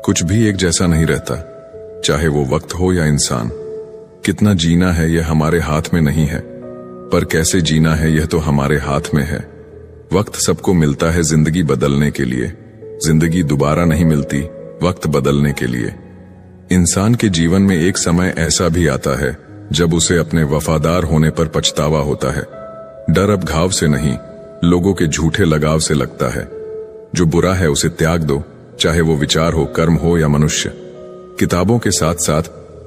कुछ भी एक जैसा नहीं रहता, चाहे वो वक्त हो या इंसान। कितना जीना है यह हमारे हाथ में नहीं है, पर कैसे जीना है यह तो हमारे हाथ में है। वक्त सबको मिलता है जिंदगी बदलने के लिए, जिंदगी दोबारा नहीं मिलती वक्त बदलने के लिए। इंसान के जीवन में एक समय ऐसा भी आता है जब उसे अपने वफादार होने पर पछतावा होता है। डर अब घाव से नहीं, लोगों के झूठे लगाव से लगता है। जो बुरा है उसे त्याग दो, चाहे वो विचार हो, कर्म हो या मनुष्य। किताबों के साथ साथ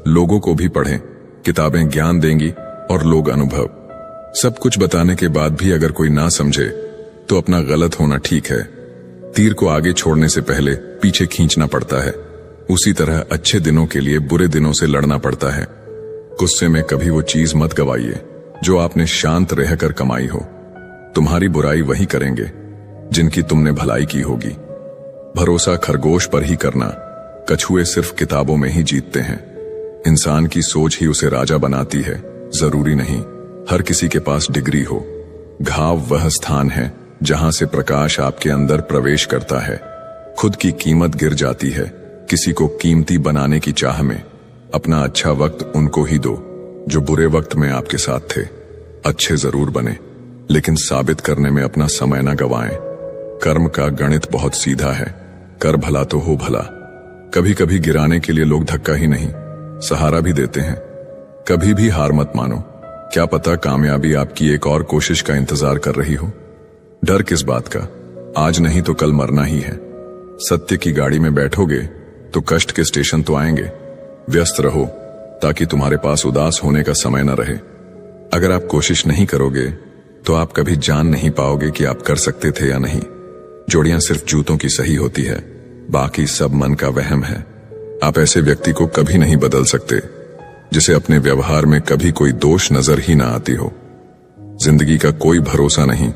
लोगों को भी पढ़ें। किताबें ज्ञान देंगी और लोग अनुभव। सब कुछ बताने के बाद भी अगर कोई ना समझे तो अपना गलत होना ठीक है। तीर को आगे छोड़ने से पहले पीछे खींचना पड़ता है, उसी तरह अच्छे दिनों के लिए बुरे दिनों से लड़ना पड़ता है। गुस्से में कभी वो चीज मत गवाइए जो आपने शांत रहकर कमाई हो। तुम्हारी बुराई वही करेंगे जिनकी तुमने भलाई की होगी। भरोसा खरगोश पर ही करना, कछुए सिर्फ किताबों में ही जीतते हैं। इंसान की सोच ही उसे राजा बनाती है, जरूरी नहीं हर किसी के पास डिग्री हो। घाव वह स्थान है जहां से प्रकाश आपके अंदर प्रवेश करता है। खुद की कीमत गिर जाती है किसी को कीमती बनाने की चाह में। अपना अच्छा वक्त उनको ही दो जो बुरे वक्त में आपके साथ थे। अच्छे जरूर बने, लेकिन साबित करने में अपना समय न गवाएं। कर्म का गणित बहुत सीधा है, कर भला तो हो भला। कभी कभी गिराने के लिए लोग धक्का ही नहीं, सहारा भी देते हैं। कभी भी हार मत मानो, क्या पता कामयाबी आपकी एक और कोशिश का इंतजार कर रही हो। डर किस बात का, आज नहीं तो कल मरना ही है। सत्य की गाड़ी में बैठोगे तो कष्ट के स्टेशन तो आएंगे। व्यस्त रहो ताकि तुम्हारे पास उदास होने का समय न रहे। अगर आप कोशिश नहीं करोगे तो आप कभी जान नहीं पाओगे कि आप कर सकते थे या नहीं। जोड़ियां सिर्फ जूतों की सही होती है, बाकी सब मन का वहम है। आप ऐसे व्यक्ति को कभी नहीं बदल सकते जिसे अपने व्यवहार में कभी कोई दोष नजर ही ना आती हो। जिंदगी का कोई भरोसा नहीं,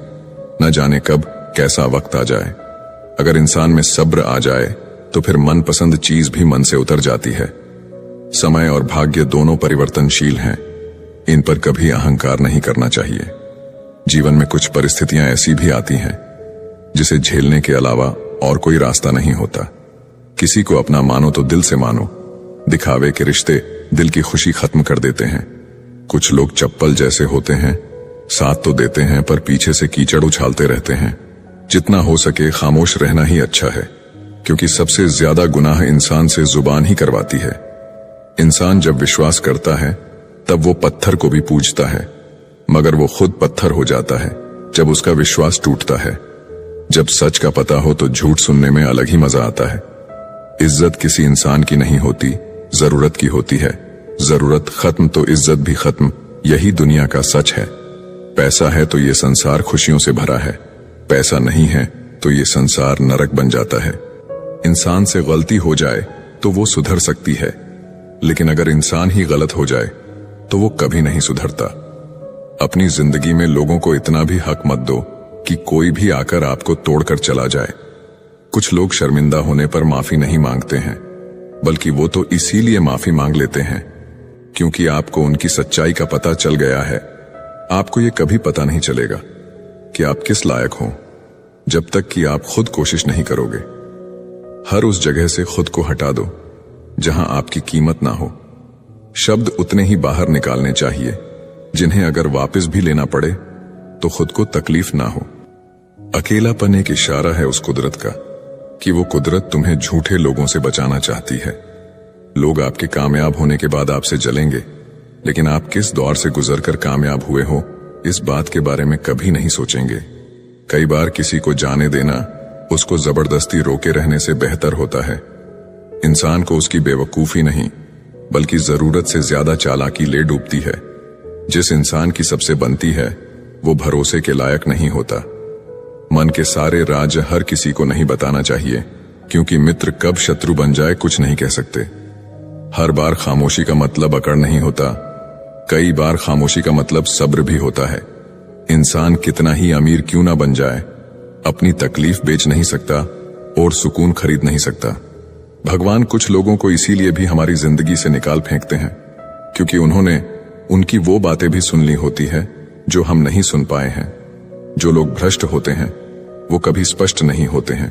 न जाने कब कैसा वक्त आ जाए। अगर इंसान में सब्र आ जाए तो फिर मनपसंद चीज भी मन से उतर जाती है। समय और भाग्य दोनों परिवर्तनशील हैं, इन पर कभी अहंकार नहीं करना चाहिए। जीवन में कुछ परिस्थितियां ऐसी भी आती हैं जिसे झेलने के अलावा और कोई रास्ता नहीं होता। किसी को अपना मानो तो दिल से मानो, दिखावे के रिश्ते दिल की खुशी खत्म कर देते हैं। कुछ लोग चप्पल जैसे होते हैं, साथ तो देते हैं पर पीछे से कीचड़ उछालते रहते हैं। जितना हो सके खामोश रहना ही अच्छा है, क्योंकि सबसे ज्यादा गुनाह इंसान से जुबान ही करवाती है। इंसान जब विश्वास करता है तब वो पत्थर को भी पूजता है, मगर वो खुद पत्थर हो जाता है जब उसका विश्वास टूटता है। जब सच का पता हो तो झूठ सुनने में अलग ही मजा आता है। इज्जत किसी इंसान की नहीं होती, जरूरत की होती है। जरूरत खत्म तो इज्जत भी खत्म, यही दुनिया का सच है। पैसा है तो ये संसार खुशियों से भरा है, पैसा नहीं है तो ये संसार नरक बन जाता है। इंसान से गलती हो जाए तो वो सुधर सकती है, लेकिन अगर इंसान ही गलत हो जाए तो वो कभी नहीं सुधरता। अपनी जिंदगी में लोगों को इतना भी हक मत दो कि कोई भी आकर आपको तोड़कर चला जाए। कुछ लोग शर्मिंदा होने पर माफी नहीं मांगते हैं, बल्कि वो तो इसीलिए माफी मांग लेते हैं क्योंकि आपको उनकी सच्चाई का पता चल गया है। आपको ये कभी पता नहीं चलेगा कि आप किस लायक हो जब तक कि आप खुद कोशिश नहीं करोगे। हर उस जगह से खुद को हटा दो जहां आपकी कीमत ना हो। शब्द उतने ही बाहर निकालने चाहिए जिन्हें अगर वापस भी लेना पड़े तो खुद को तकलीफ ना हो। अकेलापन एक इशारा है उस कुदरत का कि वो कुदरत तुम्हें झूठे लोगों से बचाना चाहती है। लोग आपके कामयाब होने के बाद आपसे जलेंगे, लेकिन आप किस दौर से गुजरकर कामयाब हुए हो इस बात के बारे में कभी नहीं सोचेंगे। कई बार किसी को जाने देना उसको जबरदस्ती रोके रहने से बेहतर होता है। इंसान को उसकी बेवकूफी नहीं बल्कि जरूरत से ज्यादा चालाकी ले डूबती है। जिस इंसान की सबसे बनती है वो भरोसे के लायक नहीं होता। मन के सारे राज हर किसी को नहीं बताना चाहिए, क्योंकि मित्र कब शत्रु बन जाए कुछ नहीं कह सकते। हर बार खामोशी का मतलब अकड़ नहीं होता, कई बार खामोशी का मतलब सब्र भी होता है। इंसान कितना ही अमीर क्यों ना बन जाए, अपनी तकलीफ बेच नहीं सकता और सुकून खरीद नहीं सकता। भगवान कुछ लोगों को इसीलिए भी हमारी जिंदगी से निकाल फेंकते हैं क्योंकि उन्होंने उनकी वो बातें भी सुन ली होती है जो हम नहीं सुन पाए हैं। जो लोग भ्रष्ट होते हैं वो कभी स्पष्ट नहीं होते हैं।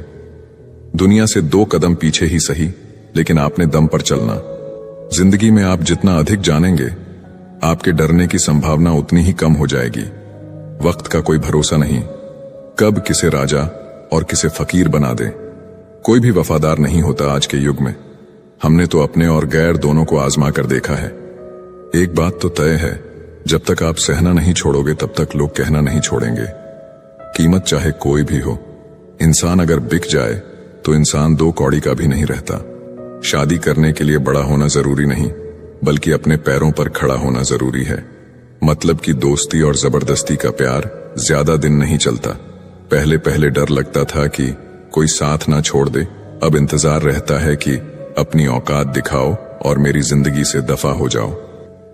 दुनिया से 2 कदम पीछे ही सही लेकिन आपने दम पर चलना। जिंदगी में आप जितना अधिक जानेंगे, आपके डरने की संभावना उतनी ही कम हो जाएगी। वक्त का कोई भरोसा नहीं, कब किसे राजा और किसे फकीर बना दे। कोई भी वफादार नहीं होता आज के युग में। हमने तो अपने और गैर दोनों को आजमा कर देखा है। एक बात तो तय है, जब तक आप सहना नहीं छोड़ोगे तब तक लोग कहना नहीं छोड़ेंगे। कीमत चाहे कोई भी हो, इंसान अगर बिक जाए तो इंसान 2 कौड़ी का भी नहीं रहता। शादी करने के लिए बड़ा होना जरूरी नहीं, बल्कि अपने पैरों पर खड़ा होना जरूरी है। मतलब कि दोस्ती और जबरदस्ती का प्यार ज्यादा दिन नहीं चलता। पहले पहले डर लगता था कि कोई साथ ना छोड़ दे, अब इंतजार रहता है कि अपनी औकात दिखाओ और मेरी जिंदगी से दफा हो जाओ।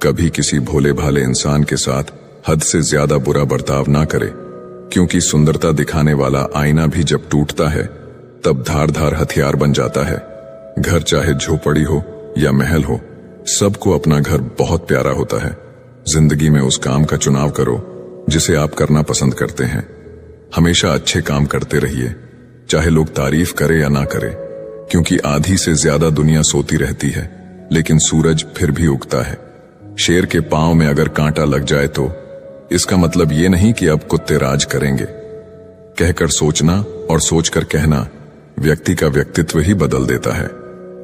कभी किसी भोले भाले इंसान के साथ हद से ज्यादा बुरा बर्ताव ना करे, क्योंकि सुंदरता दिखाने वाला आईना भी जब टूटता है तब धार धार हथियार बन जाता है। घर चाहे झोपड़ी हो या महल हो, सबको अपना घर बहुत प्यारा होता है। जिंदगी में उस काम का चुनाव करो जिसे आप करना पसंद करते हैं। हमेशा अच्छे काम करते रहिए, चाहे लोग तारीफ करे या ना करे, क्योंकि आधी से ज्यादा दुनिया सोती रहती है, लेकिन सूरज फिर भी उगता है। शेर के पांव में अगर कांटा लग जाए तो इसका मतलब ये नहीं कि अब कुत्ते राज करेंगे। कहकर सोचना और सोचकर कहना व्यक्ति का व्यक्तित्व ही बदल देता है।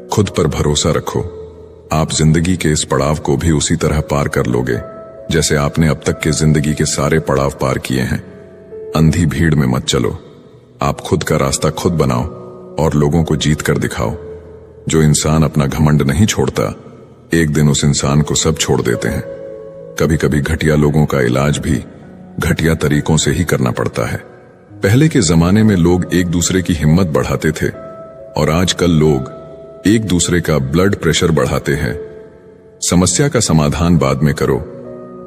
खुद पर भरोसा रखो, आप जिंदगी के इस पड़ाव को भी उसी तरह पार कर लोगे जैसे आपने अब तक के जिंदगी के सारे पड़ाव पार किए हैं। अंधी भीड़ में मत चलो, आप खुद का रास्ता खुद बनाओ और लोगों को जीत कर दिखाओ। जो इंसान अपना घमंड नहीं छोड़ता, एक दिन उस इंसान को सब छोड़ देते हैं। कभी कभी घटिया लोगों का इलाज भी घटिया तरीकों से ही करना पड़ता है। पहले के जमाने में लोग एक दूसरे की हिम्मत बढ़ाते थे और आजकल लोग एक दूसरे का ब्लड प्रेशर बढ़ाते हैं। समस्या का समाधान बाद में करो,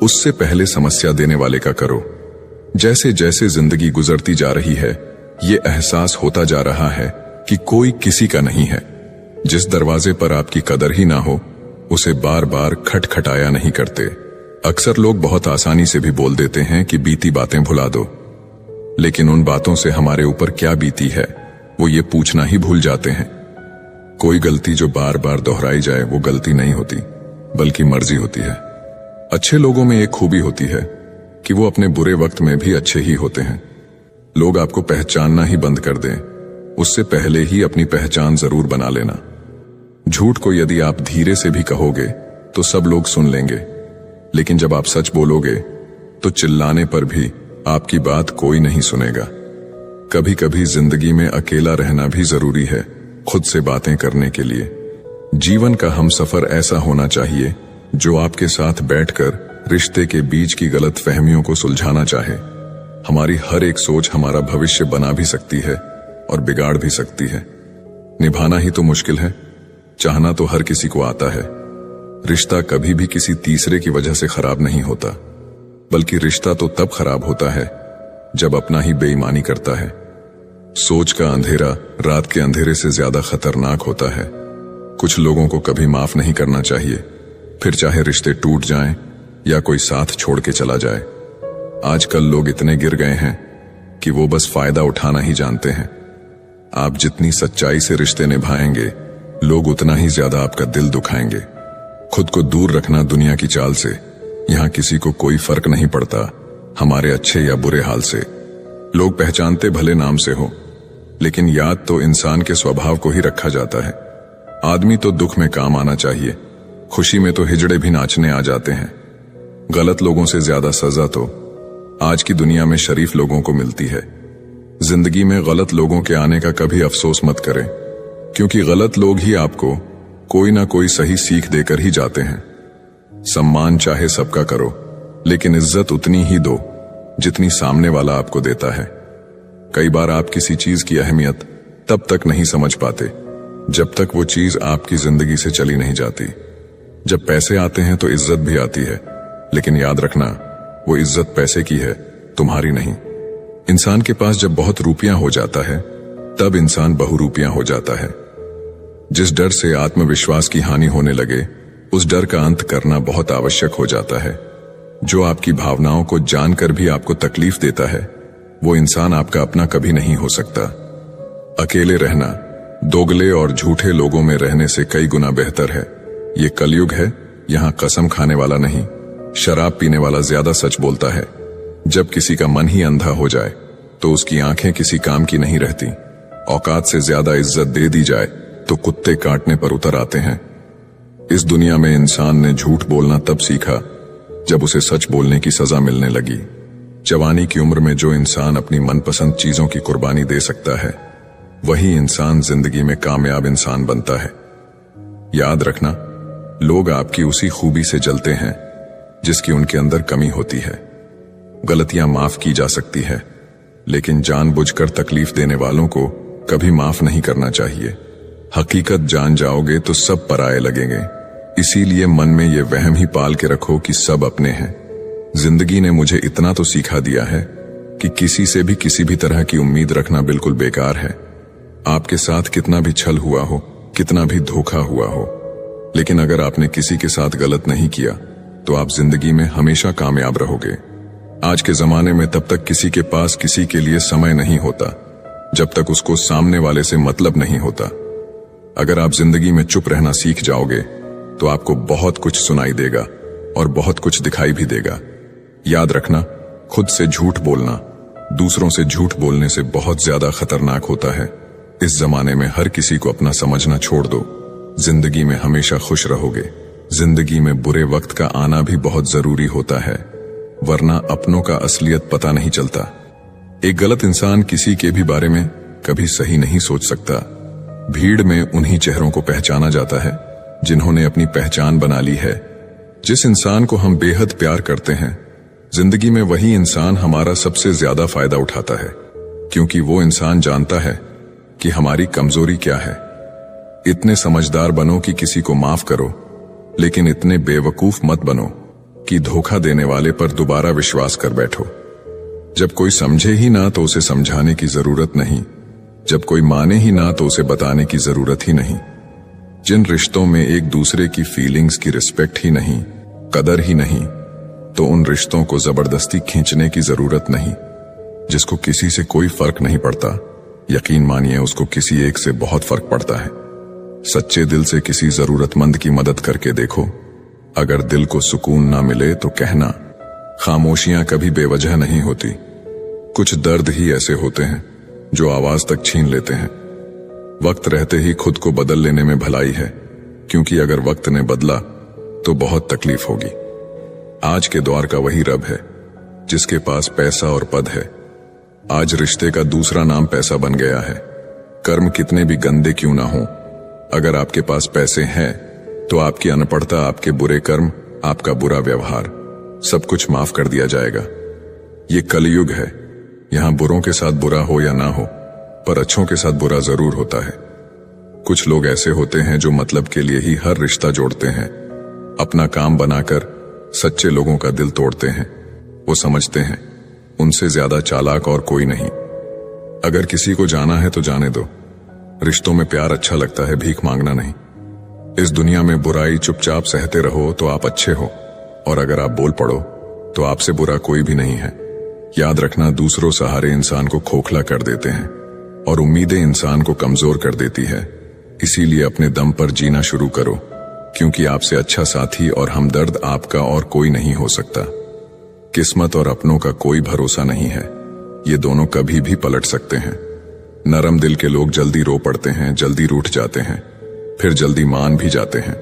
उससे पहले समस्या देने वाले का करो। जैसे जैसे जिंदगी गुजरती जा रही है, ये एहसास होता जा रहा है कि कोई किसी का नहीं है। जिस दरवाजे पर आपकी कदर ही ना हो, उसे बार बार खटखटाया नहीं करते। अक्सर लोग बहुत आसानी से भी बोल देते हैं कि बीती बातें भुला दो, लेकिन उन बातों से हमारे ऊपर क्या बीती है वो ये पूछना ही भूल जाते हैं। कोई गलती जो बार बार दोहराई जाए वो गलती नहीं होती, बल्कि मर्जी होती है। अच्छे लोगों में एक खूबी होती है कि वो अपने बुरे वक्त में भी अच्छे ही होते हैं। लोग आपको पहचानना ही बंद कर दें, उससे पहले ही अपनी पहचान जरूर बना लेना। झूठ को यदि आप धीरे से भी कहोगे तो सब लोग सुन लेंगे, लेकिन जब आप सच बोलोगे तो चिल्लाने पर भी आपकी बात कोई नहीं सुनेगा। कभी कभी जिंदगी में अकेला रहना भी जरूरी है, खुद से बातें करने के लिए। जीवन का हमसफर ऐसा होना चाहिए जो आपके साथ बैठकर रिश्ते के बीच की गलत फहमियों को सुलझाना चाहे। हमारी हर एक सोच हमारा भविष्य बना भी सकती है और बिगाड़ भी सकती है। निभाना ही तो मुश्किल है, चाहना तो हर किसी को आता है। रिश्ता कभी भी किसी तीसरे की वजह से खराब नहीं होता, बल्कि रिश्ता तो तब खराब होता है जब अपना ही बेईमानी करता है। सोच का अंधेरा रात के अंधेरे से ज्यादा खतरनाक होता है। कुछ लोगों को कभी माफ नहीं करना चाहिए, फिर चाहे रिश्ते टूट जाएं या कोई साथ छोड़ के चला जाए। आजकल लोग इतने गिर गए हैं कि वो बस फायदा उठाना ही जानते हैं। आप जितनी सच्चाई से रिश्ते निभाएंगे, लोग उतना ही ज्यादा आपका दिल दुखाएंगे। खुद को दूर रखना दुनिया की चाल से। यहाँ किसी को कोई फर्क नहीं पड़ता हमारे अच्छे या बुरे हाल से। लोग पहचानते भले नाम से हो, लेकिन याद तो इंसान के स्वभाव को ही रखा जाता है। आदमी तो दुख में काम आना चाहिए, खुशी में तो हिजड़े भी नाचने आ जाते हैं। गलत लोगों से ज्यादा सजा तो आज की दुनिया में शरीफ लोगों को मिलती है। जिंदगी में गलत लोगों के आने का कभी अफसोस मत करें, क्योंकि गलत लोग ही आपको कोई ना कोई सही सीख देकर ही जाते हैं। सम्मान चाहे सबका करो, लेकिन इज्जत उतनी ही दो जितनी सामने वाला आपको देता है। कई बार आप किसी चीज की अहमियत तब तक नहीं समझ पाते जब तक वो चीज आपकी जिंदगी से चली नहीं जाती। जब पैसे आते हैं तो इज्जत भी आती है, लेकिन याद रखना वो इज्जत पैसे की है, तुम्हारी नहीं। इंसान के पास जब बहुत रुपया हो जाता है तब इंसान बहुरूपिया हो जाता है। जिस डर से आत्मविश्वास की हानि होने लगे, उस डर का अंत करना बहुत आवश्यक हो जाता है। जो आपकी भावनाओं को जानकर भी आपको तकलीफ देता है, वो इंसान आपका अपना कभी नहीं हो सकता। अकेले रहना दोगले और झूठे लोगों में रहने से कई गुना बेहतर है। ये कलयुग है, यहाँ कसम खाने वाला नहीं, शराब पीने वाला ज्यादा सच बोलता है। जब किसी का मन ही अंधा हो जाए तो उसकी आंखें किसी काम की नहीं रहती। औकात से ज्यादा इज्जत दे दी जाए तो कुत्ते काटने पर उतर आते हैं। इस दुनिया में इंसान ने झूठ बोलना तब सीखा जब उसे सच बोलने की सजा मिलने लगी। जवानी की उम्र में जो इंसान अपनी मनपसंद चीजों की कुर्बानी दे सकता है, वही इंसान जिंदगी में कामयाब इंसान बनता है। याद रखना, लोग आपकी उसी खूबी से जलते हैं जिसकी उनके अंदर कमी होती है। गलतियां माफ की जा सकती है, लेकिन जानबूझकर तकलीफ देने वालों को कभी माफ नहीं करना चाहिए। हकीकत जान जाओगे तो सब पराये लगेंगे। इसीलिए मन में ये वहम ही पाल के रखो कि सब अपने हैं। जिंदगी ने मुझे इतना तो सिखा दिया है कि किसी से भी किसी भी तरह की उम्मीद रखना बिल्कुल बेकार है। आपके साथ कितना भी छल हुआ हो, कितना भी धोखा हुआ हो, लेकिन अगर आपने किसी के साथ गलत नहीं किया तो आप जिंदगी में हमेशा कामयाब रहोगे। आज के जमाने में तब तक किसी के पास किसी के लिए समय नहीं होता जब तक उसको सामने वाले से मतलब नहीं होता। अगर आप जिंदगी में चुप रहना सीख जाओगे तो आपको बहुत कुछ सुनाई देगा और बहुत कुछ दिखाई भी देगा। याद रखना, खुद से झूठ बोलना दूसरों से झूठ बोलने से बहुत ज्यादा खतरनाक होता है। इस जमाने में हर किसी को अपना समझना छोड़ दो। जिंदगी में हमेशा खुश रहोगे। जिंदगी में बुरे वक्त का आना भी बहुत जरूरी होता है, वरना अपनों का असलियत पता नहीं चलता। एक गलत इंसान किसी के भी बारे में कभी सही नहीं सोच सकता। भीड़ में उन्हीं चेहरों को पहचाना जाता है जिन्होंने अपनी पहचान बना ली है। जिस इंसान को हम बेहद प्यार करते हैं, जिंदगी में वही इंसान हमारा सबसे ज्यादा फायदा उठाता है, क्योंकि वो इंसान जानता है कि हमारी कमजोरी क्या है। इतने समझदार बनो कि किसी को माफ करो, लेकिन इतने बेवकूफ मत बनो कि धोखा देने वाले पर दोबारा विश्वास कर बैठो। जब कोई समझे ही ना तो उसे समझाने की जरूरत नहीं, जब कोई माने ही ना तो उसे बताने की जरूरत ही नहीं। जिन रिश्तों में एक दूसरे की फीलिंग्स की रिस्पेक्ट ही नहीं, कदर ही नहीं, तो उन रिश्तों को जबरदस्ती खींचने की जरूरत नहीं। जिसको किसी से कोई फर्क नहीं पड़ता, यकीन मानिए उसको किसी एक से बहुत फर्क पड़ता है। सच्चे दिल से किसी जरूरतमंद की मदद करके देखो। अगर दिल को सुकून ना मिले तो कहना, खामोशियां कभी बेवजह नहीं होती। कुछ दर्द ही ऐसे होते हैं जो आवाज तक छीन लेते हैं। वक्त रहते ही खुद को बदल लेने में भलाई है, क्योंकि अगर वक्त ने बदला तो बहुत तकलीफ होगी। आज के दौर का वही रब है जिसके पास पैसा और पद है। आज रिश्ते का दूसरा नाम पैसा बन गया है। कर्म कितने भी गंदे क्यों ना हो, अगर आपके पास पैसे हैं तो आपकी अनपढ़ता, आपके बुरे कर्म, आपका बुरा व्यवहार, सब कुछ माफ कर दिया जाएगा। ये कलयुग है, यहाँ बुरों के साथ बुरा हो या ना हो, पर अच्छों के साथ बुरा जरूर होता है। कुछ लोग ऐसे होते हैं जो मतलब के लिए ही हर रिश्ता जोड़ते हैं, अपना काम बनाकर सच्चे लोगों का दिल तोड़ते हैं। वो समझते हैं उनसे ज्यादा चालाक और कोई नहीं। अगर किसी को जाना है तो जाने दो। रिश्तों में प्यार अच्छा लगता है, भीख मांगना नहीं। इस दुनिया में बुराई चुपचाप सहते रहो तो आप अच्छे हो, और अगर आप बोल पड़ो तो आपसे बुरा कोई भी नहीं है। याद रखना, दूसरों सहारे इंसान को खोखला कर देते हैं और उम्मीदें इंसान को कमजोर कर देती है। इसीलिए अपने दम पर जीना शुरू करो, क्योंकि आपसे अच्छा साथी और हमदर्द आपका और कोई नहीं हो सकता। किस्मत और अपनों का कोई भरोसा नहीं है, ये दोनों कभी भी पलट सकते हैं। नरम दिल के लोग जल्दी रो पड़ते हैं, जल्दी रूठ जाते हैं, फिर जल्दी मान भी जाते हैं।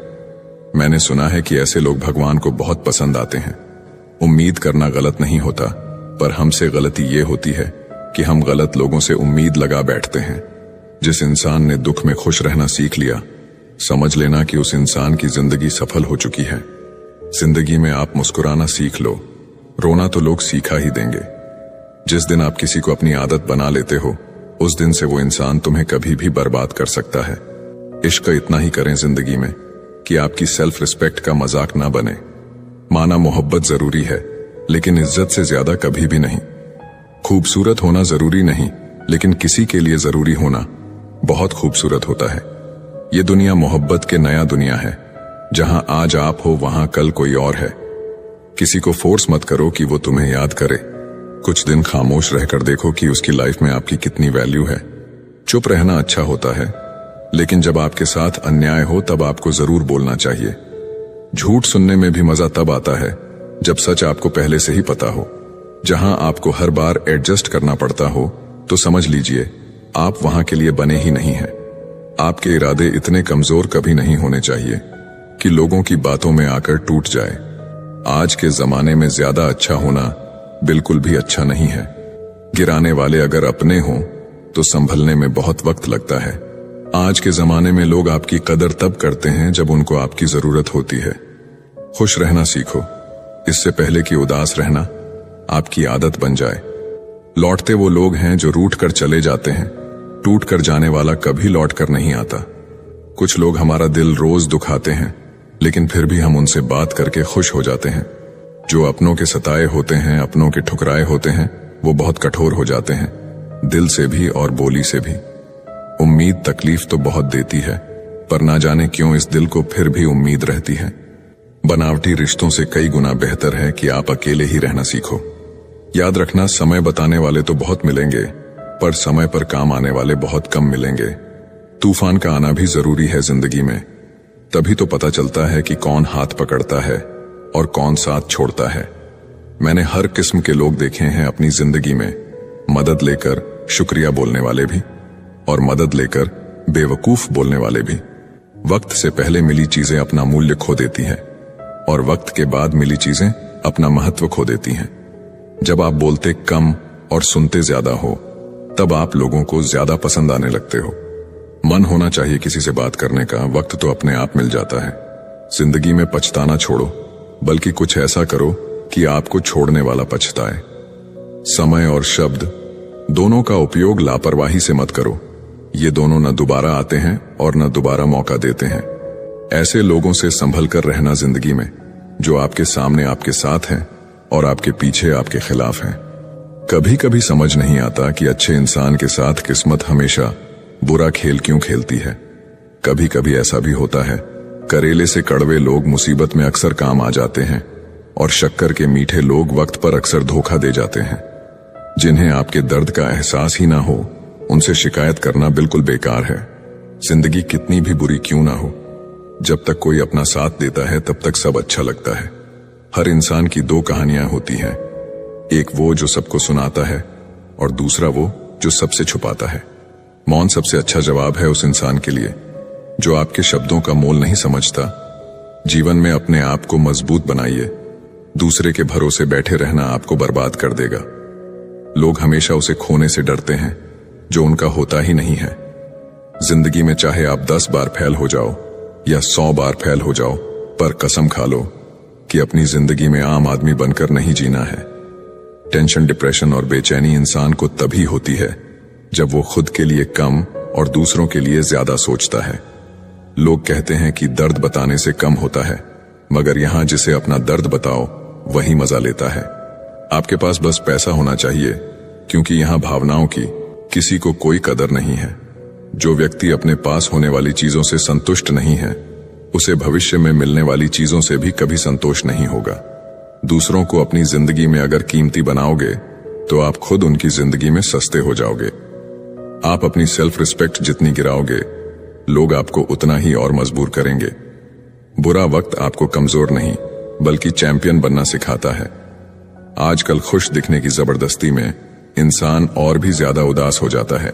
मैंने सुना है कि ऐसे लोग भगवान को बहुत पसंद आते हैं। उम्मीद करना गलत नहीं होता, पर हमसे गलती ये होती है कि हम गलत लोगों से उम्मीद लगा बैठते हैं। जिस इंसान ने दुख में खुश रहना सीख लिया, समझ लेना कि उस इंसान की जिंदगी सफल हो चुकी है। जिंदगी में आप मुस्कुराना सीख लो, रोना तो लोग सीखा ही देंगे। जिस दिन आप किसी को अपनी आदत बना लेते हो, उस दिन से वो इंसान तुम्हें कभी भी बर्बाद कर सकता है। इश्क इतना ही करें जिंदगी में कि आपकी सेल्फ रिस्पेक्ट का मजाक ना बने। माना मोहब्बत जरूरी है, लेकिन इज्जत से ज्यादा कभी भी नहीं। खूबसूरत होना जरूरी नहीं, लेकिन किसी के लिए जरूरी होना बहुत खूबसूरत होता है। ये दुनिया मोहब्बत के नया दुनिया है, जहां आज आप हो वहां कल कोई और है। किसी को फोर्स मत करो कि वो तुम्हें याद करे। कुछ दिन खामोश रहकर देखो कि उसकी लाइफ में आपकी कितनी वैल्यू है। चुप रहना अच्छा होता है, लेकिन जब आपके साथ अन्याय हो तब आपको जरूर बोलना चाहिए। झूठ सुनने में भी मजा तब आता है जब सच आपको पहले से ही पता हो। जहां आपको हर बार एडजस्ट करना पड़ता हो तो समझ लीजिए आप वहां के लिए बने ही नहीं हैं। आपके इरादे इतने कमजोर कभी नहीं होने चाहिए कि लोगों की बातों में आकर टूट जाए। आज के जमाने में ज्यादा अच्छा होना बिल्कुल भी अच्छा नहीं है। गिराने वाले अगर अपने हों तो संभलने में बहुत वक्त लगता है। आज के जमाने में लोग आपकी कदर तब करते हैं जब उनको आपकी जरूरत होती है। खुश रहना सीखो, इससे पहले कि उदास रहना आपकी आदत बन जाए। लौटते वो लोग हैं जो रूठ कर चले जाते हैं, टूट कर जाने वाला कभी लौट कर नहीं आता। कुछ लोग हमारा दिल रोज दुखाते हैं, लेकिन फिर भी हम उनसे बात करके खुश हो जाते हैं। जो अपनों के सताए होते हैं, अपनों के ठुकराए होते हैं, वो बहुत कठोर हो जाते हैं, दिल से भी और बोली से भी। उम्मीद तकलीफ तो बहुत देती है, पर ना जाने क्यों इस दिल को फिर भी उम्मीद रहती है। बनावटी रिश्तों से कई गुना बेहतर है कि आप अकेले ही रहना सीखो। याद रखना, समय बताने वाले तो बहुत मिलेंगे, पर समय पर काम आने वाले बहुत कम मिलेंगे। तूफान का आना भी जरूरी है जिंदगी में, तभी तो पता चलता है कि कौन हाथ पकड़ता है और कौन साथ छोड़ता है। मैंने हर किस्म के लोग देखे हैं अपनी जिंदगी में, मदद लेकर शुक्रिया बोलने वाले भी और मदद लेकर बेवकूफ बोलने वाले भी। वक्त से पहले मिली चीजें अपना मूल्य खो देती हैं और वक्त के बाद मिली चीजें अपना महत्व खो देती हैं। जब आप बोलते कम और सुनते ज्यादा हो तब आप लोगों को ज्यादा पसंद आने लगते हो। मन होना चाहिए किसी से बात करने का, वक्त तो अपने आप मिल जाता है। जिंदगी में पछताना छोड़ो, बल्कि कुछ ऐसा करो कि आपको छोड़ने वाला पछताए। समय और शब्द दोनों का उपयोग लापरवाही से मत करो। ये दोनों न दोबारा आते हैं और न दोबारा मौका देते हैं। ऐसे लोगों से संभल कर रहना जिंदगी में, जो आपके सामने आपके साथ हैं और आपके पीछे आपके खिलाफ हैं। कभी कभी समझ नहीं आता कि अच्छे इंसान के साथ किस्मत हमेशा बुरा खेल क्यों खेलती है। कभी कभी ऐसा भी होता है, करेले से कड़वे लोग मुसीबत में अक्सर काम आ जाते हैं और शक्कर के मीठे लोग वक्त पर अक्सर धोखा दे जाते हैं। जिन्हें आपके दर्द का एहसास ही ना हो, उनसे शिकायत करना बिल्कुल बेकार है। जिंदगी कितनी भी बुरी क्यों ना हो, जब तक कोई अपना साथ देता है तब तक सब अच्छा लगता है। हर इंसान की दो कहानियां होती हैं, एक वो जो सबको सुनाता है और दूसरा वो जो सबसे छुपाता है। मौन सबसे अच्छा जवाब है उस इंसान के लिए जो आपके शब्दों का मोल नहीं समझता। जीवन में अपने आप को मजबूत बनाइए, दूसरे के भरोसे बैठे रहना आपको बर्बाद कर देगा। लोग हमेशा उसे खोने से डरते हैं जो उनका होता ही नहीं है। जिंदगी में चाहे आप 10 बार फेल हो जाओ या 100 बार फेल हो जाओ, पर कसम खा लो कि अपनी जिंदगी में आम आदमी बनकर नहीं जीना है। टेंशन, डिप्रेशन और बेचैनी इंसान को तभी होती है जब वो खुद के लिए कम और दूसरों के लिए ज्यादा सोचता है। लोग कहते हैं कि दर्द बताने से कम होता है, मगर यहां जिसे अपना दर्द बताओ वही मजा लेता है। आपके पास बस पैसा होना चाहिए, क्योंकि यहां भावनाओं की किसी को कोई कदर नहीं है। जो व्यक्ति अपने पास होने वाली चीजों से संतुष्ट नहीं है, उसे भविष्य में मिलने वाली चीजों से भी कभी संतोष नहीं होगा। दूसरों को अपनी जिंदगी में अगर कीमती बनाओगे तो आप खुद उनकी जिंदगी में सस्ते हो जाओगे। आप अपनी सेल्फ रिस्पेक्ट जितनी गिराओगे, लोग आपको उतना ही और मजबूर करेंगे। बुरा वक्त आपको कमजोर नहीं बल्कि चैंपियन बनना सिखाता है। आजकल खुश दिखने की जबरदस्ती में इंसान और भी ज्यादा उदास हो जाता है।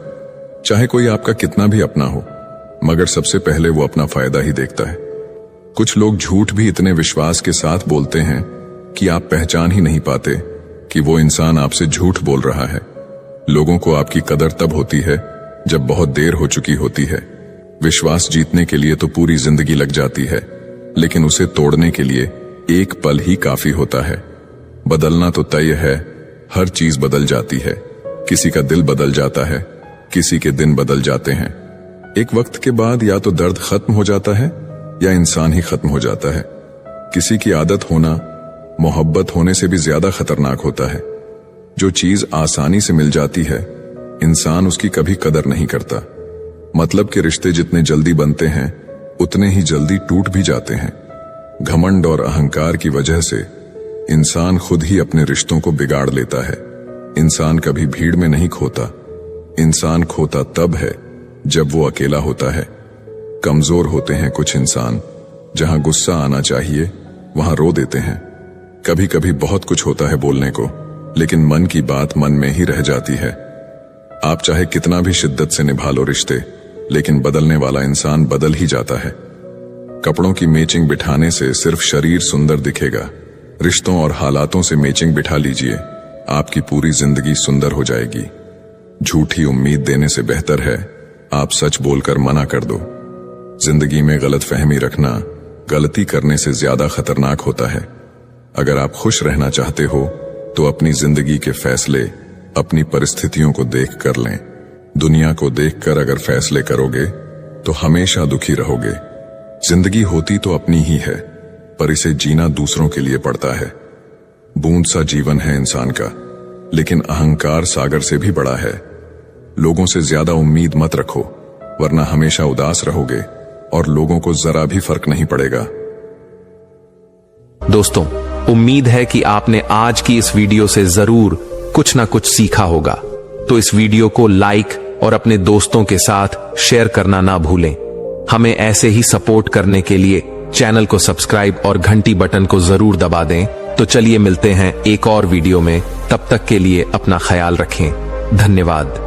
चाहे कोई आपका कितना भी अपना हो, मगर सबसे पहले वो अपना फायदा ही देखता है। कुछ लोग झूठ भी इतने विश्वास के साथ बोलते हैं कि आप पहचान ही नहीं पाते कि वो इंसान आपसे झूठ बोल रहा है। लोगों को आपकी कदर तब होती है जब बहुत देर हो चुकी होती है। विश्वास जीतने के लिए तो पूरी जिंदगी लग जाती है, लेकिन उसे तोड़ने के लिए एक पल ही काफी होता है। बदलना तो तय है, हर चीज बदल जाती है। किसी का दिल बदल जाता है, किसी के दिन बदल जाते हैं। एक वक्त के बाद या तो दर्द खत्म हो जाता है या इंसान ही खत्म हो जाता है। किसी की आदत होना मोहब्बत होने से भी ज्यादा खतरनाक होता है। जो चीज आसानी से मिल जाती है, इंसान उसकी कभी कदर नहीं करता। मतलब के रिश्ते जितने जल्दी बनते हैं, उतने ही जल्दी टूट भी जाते हैं। घमंड और अहंकार की वजह से इंसान खुद ही अपने रिश्तों को बिगाड़ लेता है। इंसान कभी भीड़ में नहीं खोता, इंसान खोता तब है जब वो अकेला होता है। कमजोर होते हैं कुछ इंसान, जहां गुस्सा आना चाहिए वहां रो देते हैं। कभी कभी बहुत कुछ होता है बोलने को, लेकिन मन की बात मन में ही रह जाती है। आप चाहे कितना भी शिद्दत से निभा लो रिश्ते, लेकिन बदलने वाला इंसान बदल ही जाता है। कपड़ों की मैचिंग बिठाने से सिर्फ शरीर सुंदर दिखेगा, रिश्तों और हालातों से मैचिंग बिठा लीजिए, आपकी पूरी जिंदगी सुंदर हो जाएगी। झूठी उम्मीद देने से बेहतर है आप सच बोलकर मना कर दो। जिंदगी में गलतफहमी रखना गलती करने से ज्यादा खतरनाक होता है। अगर आप खुश रहना चाहते हो तो अपनी जिंदगी के फैसले अपनी परिस्थितियों को देख कर लें। दुनिया को देखकर अगर फैसले करोगे तो हमेशा दुखी रहोगे। जिंदगी होती तो अपनी ही है, पर इसे जीना दूसरों के लिए पड़ता है। बूंद सा जीवन है इंसान का, लेकिन अहंकार सागर से भी बड़ा है। लोगों से ज्यादा उम्मीद मत रखो, वरना हमेशा उदास रहोगे और लोगों को जरा भी फर्क नहीं पड़ेगा। दोस्तों, उम्मीद है कि आपने आज की इस वीडियो से जरूर कुछ ना कुछ सीखा होगा। तो इस वीडियो को लाइक और अपने दोस्तों के साथ शेयर करना ना भूलें। हमें ऐसे ही सपोर्ट करने के लिए चैनल को सब्सक्राइब और घंटी बटन को जरूर दबा दें। तो चलिए मिलते हैं एक और वीडियो में, तब तक के लिए अपना ख्याल रखें। धन्यवाद।